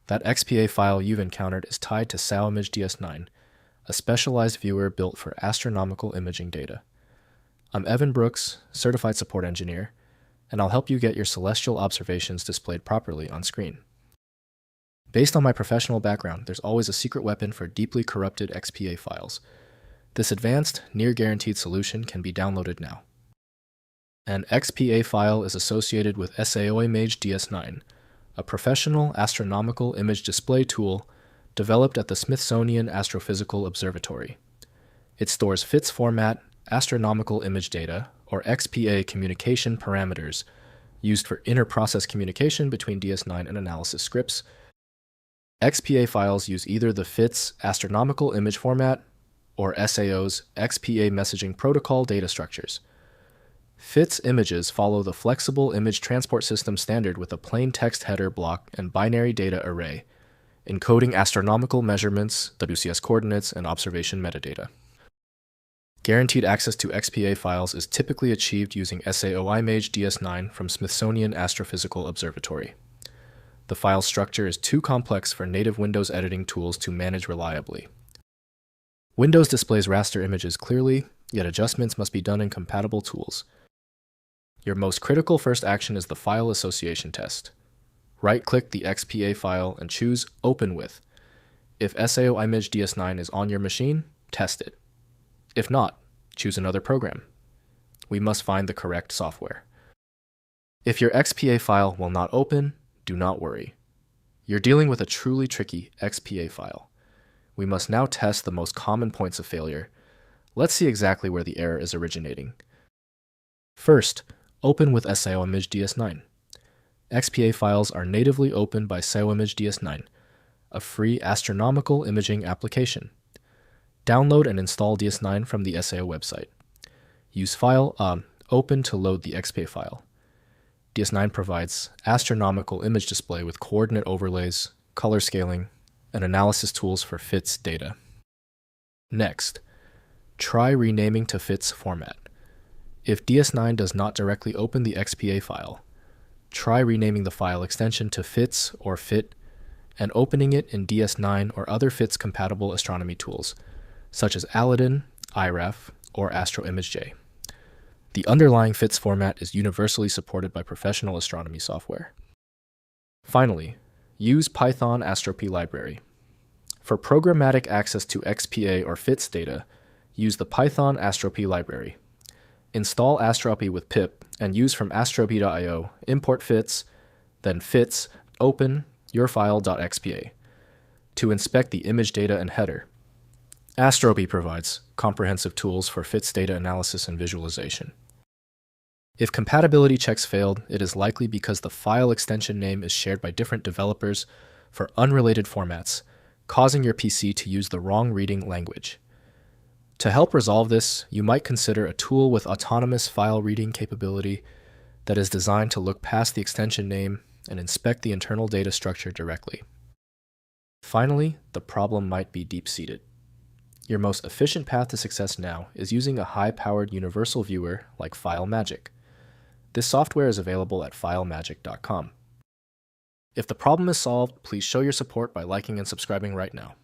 That XPA file you've encountered is tied to SAOImage DS9, a specialized viewer built for astronomical imaging data. I'm Evan Brooks, Certified Support Engineer, and I'll help you get your celestial observations displayed properly on screen. Based on my professional background, there's always a secret weapon for deeply corrupted XPA files. This advanced, near-guaranteed solution can be downloaded now. An XPA file is associated with SAOImage DS9, a professional astronomical image display tool developed at the Smithsonian Astrophysical Observatory. It stores FITS format, astronomical image data, or XPA communication parameters, used for inter-process communication between DS9 and analysis scripts. XPA files use either the FITS astronomical image format or SAO's XPA messaging protocol data structures. FITS images follow the Flexible Image Transport System standard with a plain text header block and binary data array, encoding astronomical measurements, WCS coordinates, and observation metadata. Guaranteed access to XPA files is typically achieved using SAOImage DS9 from Smithsonian Astrophysical Observatory. The file structure is too complex for native Windows editing tools to manage reliably. Windows displays raster images clearly, yet adjustments must be done in compatible tools. Your most critical first action is the file association test. Right-click the XPA file and choose Open With. If SAOImage DS9 is on your machine, test it. If not, choose another program. We must find the correct software. If your XPA file will not open, do not worry. You're dealing with a truly tricky XPA file. We must now test the most common points of failure. Let's see exactly where the error is originating. First, open with SAOImage DS9. XPA files are natively opened by SAOImage DS9, a free astronomical imaging application. Download and install DS9 from the SAO website. Use file open to load the XPA file. DS9 provides astronomical image display with coordinate overlays, color scaling, and analysis tools for FITS data. Next, try renaming to FITS format. If DS9 does not directly open the XPA file, try renaming the file extension to FITS or FIT and opening it in DS9 or other FITS-compatible astronomy tools, such as Aladdin, IRAF, or AstroImage. The underlying FITS format is universally supported by professional astronomy software. Finally, use Python Astropy library. For programmatic access to XPA or FITS data, use the Python Astropy library. Install Astropy with pip and use from astropy.io, import FITS, then FITS, open yourfile.xpa to inspect the image data and header. Astropy provides comprehensive tools for FITS data analysis and visualization. If compatibility checks failed, it is likely because the file extension name is shared by different developers for unrelated formats, causing your PC to use the wrong reading language. To help resolve this, you might consider a tool with autonomous file reading capability that is designed to look past the extension name and inspect the internal data structure directly. Finally, the problem might be deep-seated. Your most efficient path to success now is using a high-powered universal viewer like FileMagick. This software is available at filemagick.com. If the problem is solved, please show your support by liking and subscribing right now.